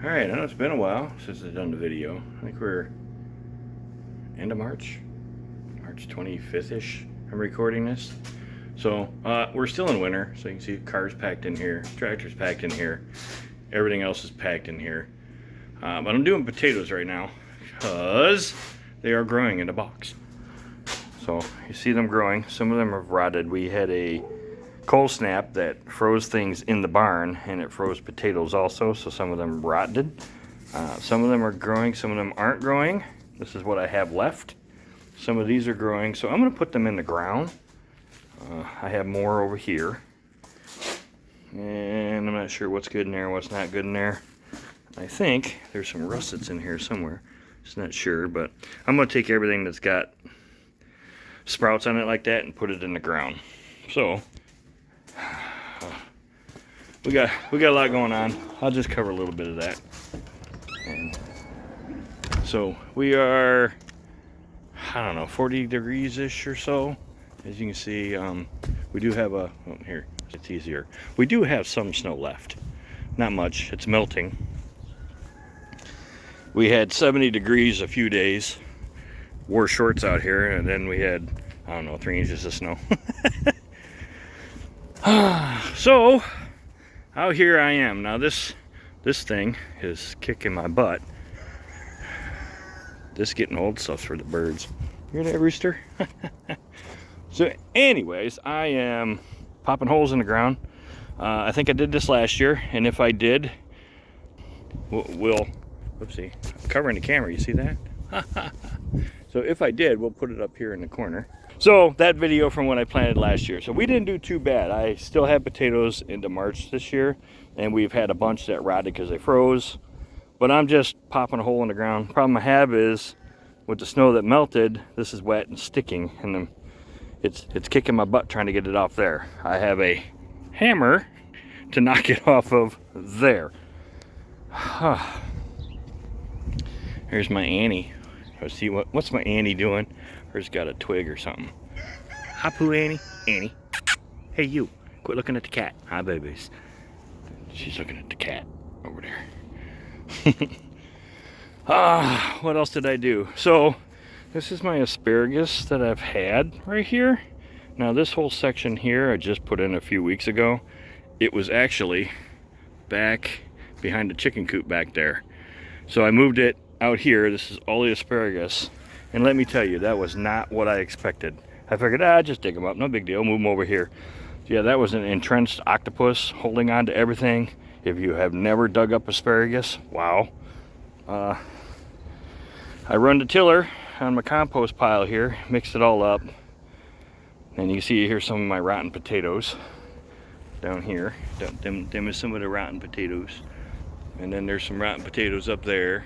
Alright, I know it's been a while since I've done the video. I think we're end of March 25th-ish I'm recording this. So we're still in winter, so you can see cars packed in here, tractors packed in here, everything else is packed in here. But I'm doing potatoes right now because they are growing in a box. So you see them growing. Some of them have rotted. We had a cold snap that froze things in the barn, and it froze potatoes also, so some of them rotted. Some of them are growing, some of them aren't growing. This is what I have left. Some of these are growing, so I'm going to put them in the ground. I have more over here, and I'm not sure what's good in there, what's not good in there. I think there's some russets in here somewhere. Just not sure, but I'm going to take everything that's got sprouts on it like that and put it in the ground. So we got a lot going on. I'll just cover a little bit of that. And so we are, I don't know, 40 degrees ish or so. As you can see, we do have a, oh, here, it's easier. We do have some snow left. Not much, it's melting. We had 70 degrees a few days. Wore shorts out here, and then we had, I don't know, 3 inches of snow. So out here I am now. This thing is kicking my butt. This getting old stuff's for the birds. You hear that, rooster? So anyways, I am popping holes in the ground. I think I did this last year, and if I did, we'll whoopsie, I'm covering the camera, you see that? So if I did, we'll put it up here in the corner. So that video from when I planted last year. So we didn't do too bad. I still had potatoes into March this year, and we've had a bunch that rotted because they froze. But I'm just popping a hole in the ground. Problem I have is with the snow that melted, this is wet and sticking, and it's kicking my butt trying to get it off there. I have a hammer to knock it off of there. Here's my Annie. Let's see what's my Annie doing. Her's got a twig or something. Hi, Pooh Annie. Annie. Hey, you. Quit looking at the cat. Hi, babies. She's looking at the cat over there. What else did I do? So, this is my asparagus that I've had right here. Now, this whole section here I just put in a few weeks ago. It was actually back behind the chicken coop back there. So I moved it out here. This is all the asparagus. And let me tell you, that was not what I expected. I figured, just dig them up, no big deal, move them over here. So yeah, that was an entrenched octopus holding on to everything. If you have never dug up asparagus, wow. I run the tiller on my compost pile here, mixed it all up. And you see here some of my rotten potatoes down here. Them is some of the rotten potatoes. And then there's some rotten potatoes up there.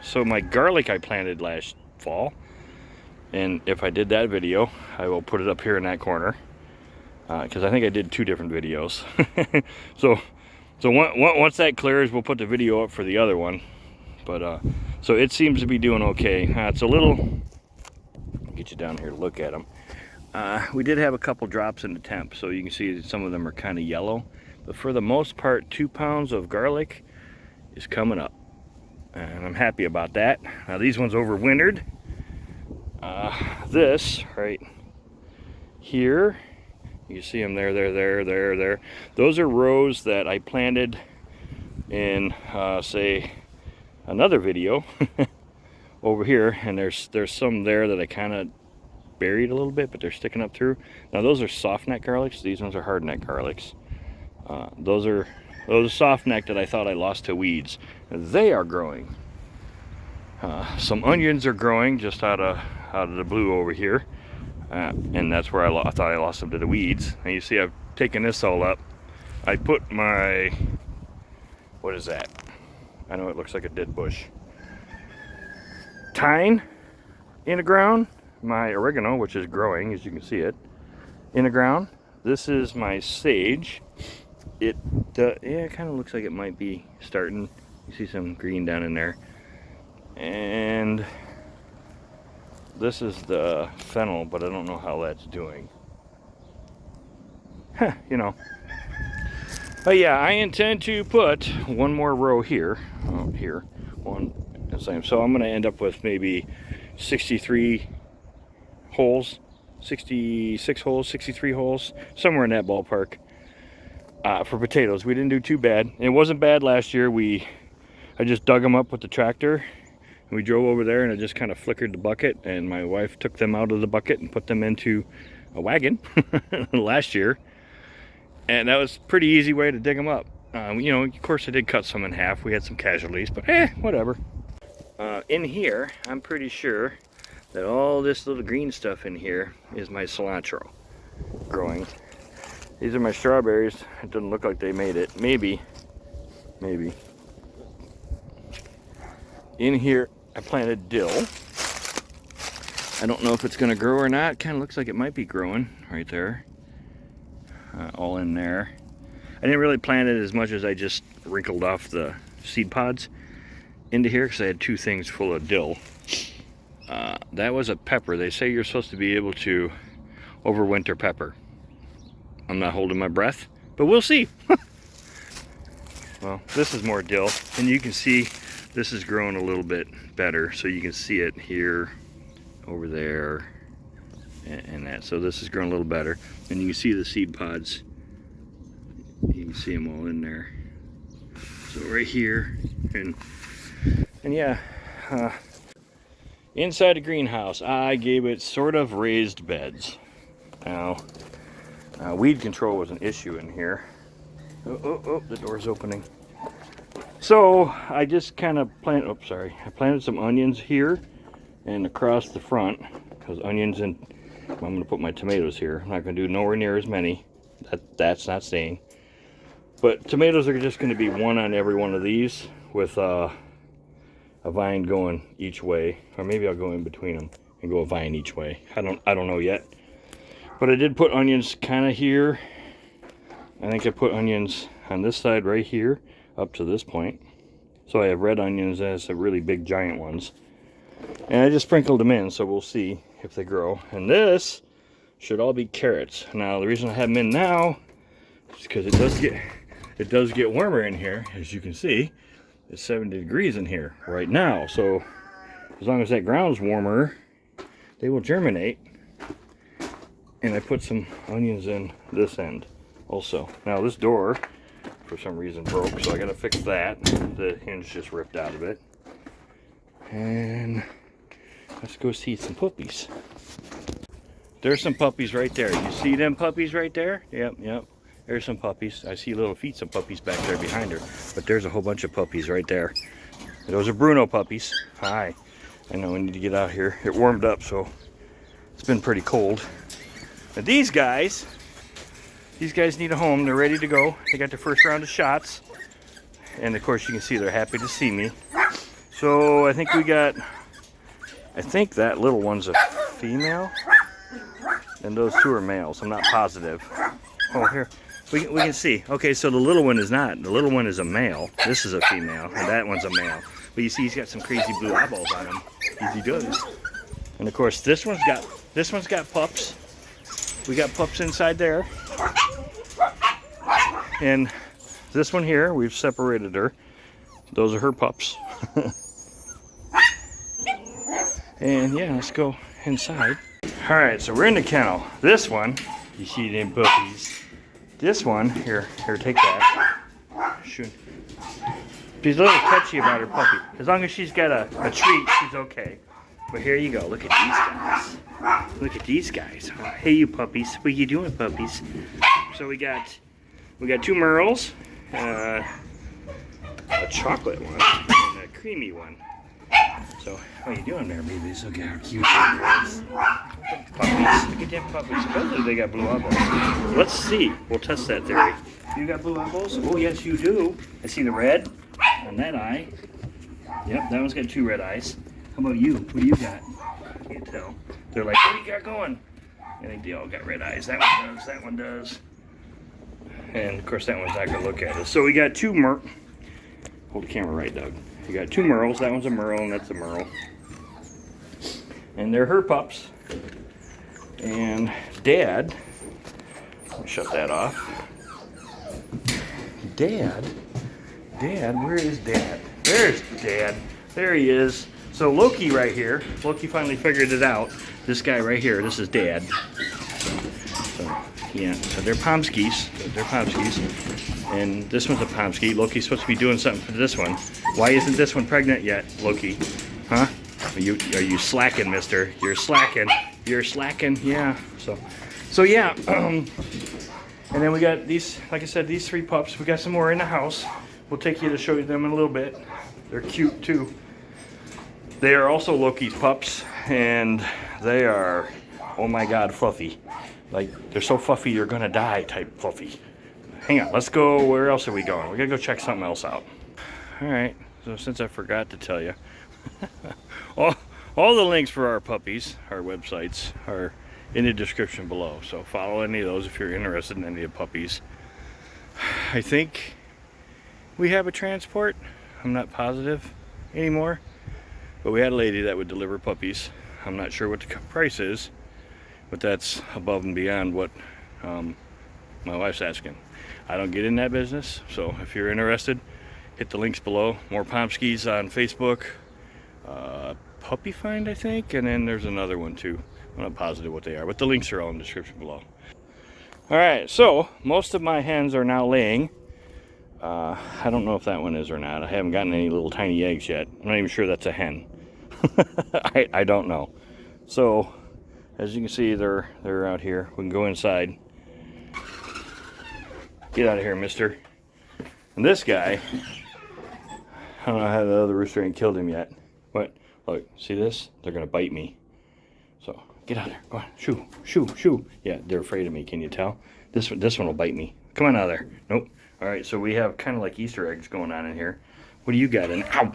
So my garlic I planted last fall, and if I did that video, I will put it up here in that corner, because I think I did 2 different videos. so once that clears, we'll put the video up for the other one. But so it seems to be doing okay. It's a little, I'll get you down here to look at them. We did have a couple drops in the temp, so you can see some of them are kind of yellow, but for the most part 2 pounds of garlic is coming up. And I'm happy about that. Now these ones overwintered. This right here, you see them there. Those are rows that I planted in, say, another video over here. And there's some there that I kind of buried a little bit, but they're sticking up through. Now those are soft neck garlics. These ones are hard neck garlics. Those are soft neck that I thought I lost to weeds. They are growing. Some onions are growing just out of the blue over here, and that's where I thought I lost them to the weeds. And you see I've taken this all up. I put my, what is that? I know it looks like a dead bush. Thyme in the ground. My oregano, which is growing, as you can see it, in the ground. This is my sage. Yeah, it kind of looks like it might be starting. You see some green down in there. And this is the fennel, but I don't know how that's doing. You know. But yeah, I intend to put one more row here, here, one. So I'm going to end up with maybe 63 holes, 66 holes, 63 holes, somewhere in that ballpark for potatoes. We didn't do too bad. It wasn't bad last year. I just dug them up with the tractor, and we drove over there, and I just kind of flickered the bucket, and my wife took them out of the bucket and put them into a wagon last year. And that was a pretty easy way to dig them up. You know, of course I did cut some in half. We had some casualties, but whatever. In here, I'm pretty sure that all this little green stuff in here is my cilantro growing. These are my strawberries. It doesn't look like they made it. Maybe. In here, I planted dill. I don't know if it's gonna grow or not. Kind of looks like it might be growing right there. All in there. I didn't really plant it as much as I just wrinkled off the seed pods into here because I had 2 things full of dill. That was a pepper. They say you're supposed to be able to overwinter pepper. I'm not holding my breath, but we'll see. Well, this is more dill, and you can see this is growing a little bit better, so you can see it here, over there, and that. So this is growing a little better, and you can see the seed pods. You can see them all in there. So right here, and yeah, inside the greenhouse, I gave it sort of raised beds. Now, weed control was an issue in here. Oh, the door's opening. So I just kind of planted, I planted some onions here and across the front, because onions, and I'm going to put my tomatoes here. I'm not going to do nowhere near as many. That's not staying. But tomatoes are just going to be one on every one of these with a vine going each way, or maybe I'll go in between them and go a vine each way. I don't know yet. But I did put onions kind of here. I think I put onions on this side right here up to this point. So I have red onions as the really big giant ones. And I just sprinkled them in, so we'll see if they grow. And this should all be carrots. Now the reason I have them in now is because it does get warmer in here, as you can see. It's 70 degrees in here right now. So as long as that ground's warmer, they will germinate. And I put some onions in this end also. Now this door, for some reason, broke, so I gotta fix that. The hinge just ripped out of it. And let's go see some puppies. There's some puppies right there. You see them puppies right there? Yep. There's some puppies. I see little feet of puppies back there behind her. But there's a whole bunch of puppies right there. Those are Bruno puppies. Hi. I know we need to get out here. It warmed up, so it's been pretty cold. But these guys need a home. They're ready to go. They got their first round of shots. And of course you can see they're happy to see me. So I think that little one's a female. And those 2 are males. I'm not positive. Oh, here. We can see. Okay, so the little one is not. The little one is a male. This is a female. And that one's a male. But you see he's got some crazy blue eyeballs on him. He does. And of course this one's got pups. We got pups inside there. And this one here, we've separated her. Those are her pups. And yeah, let's go inside. All right, so we're in the kennel. This one, you see them puppies. This one, here, take that. Shoot. She's a little touchy about her puppy. As long as she's got a treat, she's okay. But here you go, look at these guys. Look at these guys. Oh, hey you puppies, what you doing puppies? So we got 2 merles, a chocolate one, and a creamy one. So, what are you doing there, babies? Look at how cute they is. Puppies, look at them puppies. Supposedly they got blue eyeballs. Let's see, we'll test that theory. You got blue eyeballs? Oh yes you do. I see the red on that eye. Yep, that one's got 2 red eyes. How about you? What do you got? Can't tell. They're like, what do you got going? I think they all got red eyes. That one does, that one does. And of course that one's not gonna look at us. So we got 2 hold the camera right, Doug. We got 2 merles. That one's a merle and that's a merle. And they're her pups. And Dad, let me shut that off. Dad? Dad, where is Dad? There's Dad. There he is. So Loki right here, Loki finally figured it out. This guy right here, this is Dad. So yeah, so they're Pomskies. They're Pomskies. And this one's a Pomsky. Loki's supposed to be doing something for this one. Why isn't this one pregnant yet, Loki? Huh? Are you slacking, mister? You're slacking. You're slacking, yeah. So yeah, and then we got these, like I said, these 3 pups. We got some more in the house. We'll take you to show you them in a little bit. They're cute too. They are also Loki's pups, and they are, oh my God, fluffy. Like, they're so fluffy you're gonna die type fluffy. Hang on, let's go, where else are we going? We gotta go check something else out. All right, so since I forgot to tell you, all the links for our puppies, our websites, are in the description below. So follow any of those if you're interested in any of the puppies. I think we have a transport. I'm not positive anymore, but we had a lady that would deliver puppies. I'm not sure what the price is, but that's above and beyond what my wife's asking. I don't get in that business, so if you're interested, hit the links below. More Pomskies on Facebook, Puppy Find, I think, and then there's another one too. I'm not positive what they are, but the links are all in the description below. All right, so most of my hens are now laying. I don't know if that one is or not. I haven't gotten any little tiny eggs yet. I'm not even sure that's a hen. I don't know. So as you can see, they're out here. We can go inside. Get out of here, mister. And this guy, I don't know how the other rooster ain't killed him yet. But look, see this? They're gonna bite me. So get out there. Go on. Shoo, shoo, shoo. Yeah, they're afraid of me. Can you tell? This one will bite me. Come on out of there. Nope. All right, so we have kind of like Easter eggs going on in here. What do you got in there? Ow!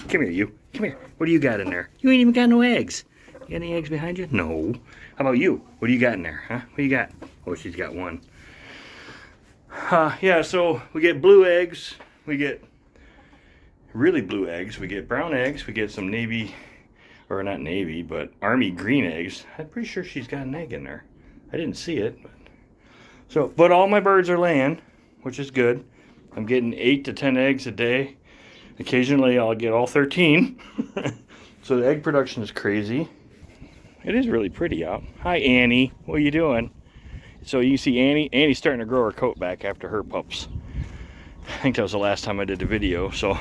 Come here, you. Come here. What do you got in there? You ain't even got no eggs. You got any eggs behind you? No. How about you? What do you got in there? Huh? What do you got? Oh, she's got one. Yeah, so we get blue eggs. We get really blue eggs. We get brown eggs. We get some navy, or not navy, but army green eggs. I'm pretty sure she's got an egg in there. I didn't see it. But all my birds are laying, which is good. I'm getting 8 to 10 eggs a day. Occasionally I'll get all 13. So the egg production is crazy. It is really pretty out. Hi, Annie. What are you doing? So you see Annie. Annie's starting to grow her coat back after her pups. I think that was the last time I did a video. So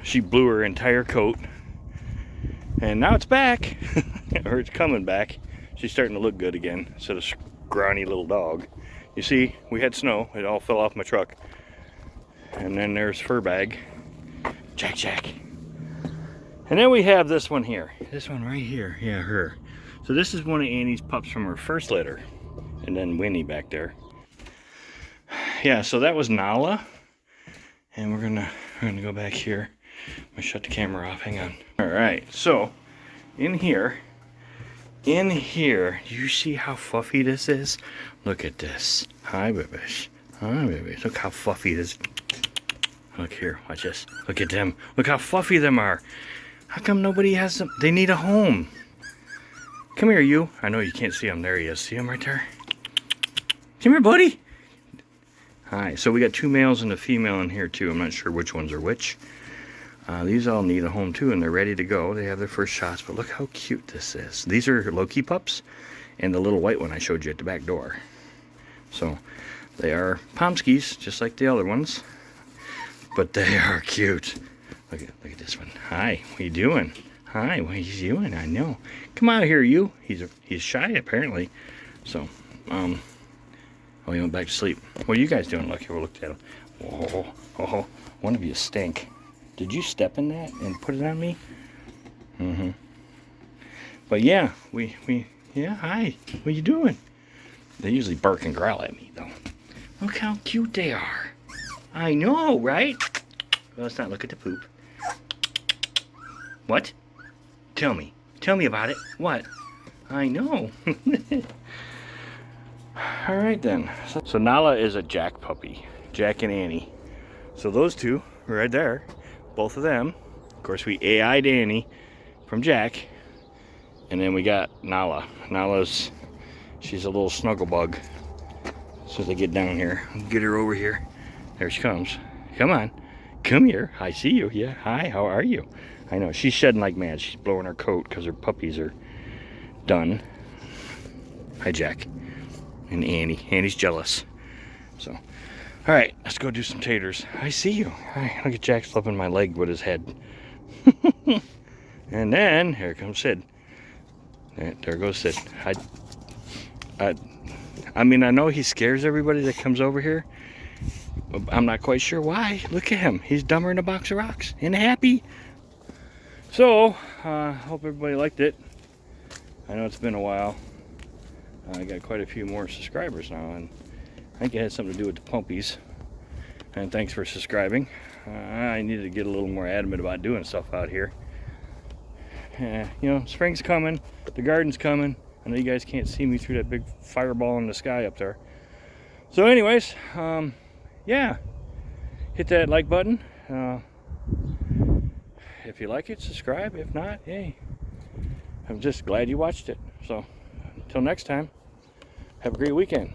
she blew her entire coat. And now it's back. Or it's coming back. She's starting to look good again instead of scrawny little dog. You see, we had snow. It all fell off my truck. And then there's fur bag. Jack. And then we have this one here. This one right here. Yeah, her. So this is one of Annie's pups from her first litter. And then Winnie back there. Yeah, so that was Nala. And we're gonna go back here. I'm gonna shut the camera off. Hang on. Alright, so in here, you see how fluffy this is? Look at this. Hi, babies. Hi, babies. Look how fluffy this is. Look here, watch this. Look at them. Look how fluffy them are. How come nobody has them? They need a home. Come here, you. I know you can't see him. There he is. See him right there? Come here, buddy. Hi. So we got 2 males and a female in here, too. I'm not sure which ones are which. These all need a home, too, and they're ready to go. They have their first shots, but look how cute this is. These are Loki pups, and the little white one I showed you at the back door. So they are Pomskies, just like the other ones, but they are cute. Look at this one. Hi, what are you doing? Hi, what are you doing? I know. Come out here, you. He's shy apparently. So, oh, he went back to sleep. What are you guys doing? Look here, we'll look at him. Oh, one of you stink. Did you step in that and put it on me? Mm-hmm. But yeah, yeah, hi. What are you doing? They usually bark and growl at me, though. Look how cute they are. I know, right? Well, let's not look at the poop. What? Tell me. Tell me about it. What? I know. All right, then. So Nala is a Jack puppy. Jack and Annie. So those two right there, both of them. Of course, we AI'd Annie from Jack. And then we got Nala. She's a little snuggle bug. As soon as I get down here, I'll get her over here. There she comes. Come on. Come here. I see you. Yeah. Hi. How are you? I know. She's shedding like mad. She's blowing her coat because her puppies are done. Hi, Jack. And Annie. Annie's jealous. So, all right. Let's go do some taters. I see you. Hi. Look at Jack flipping my leg with his head. And then, here comes Sid. There goes Sid. I mean, I know he scares everybody that comes over here. I'm not quite sure why. Look at him. He's dumber than a box of rocks and happy. So, hope everybody liked it. I know it's been a while. I got quite a few more subscribers now, and I think it had something to do with the Pomskies. And thanks for subscribing. I need to get a little more adamant about doing stuff out here. You know, spring's coming. The garden's coming. I know you guys can't see me through that big fireball in the sky up there. So anyways, yeah, hit that like button. If you like it, subscribe. If not, hey, I'm just glad you watched it. So until next time, have a great weekend.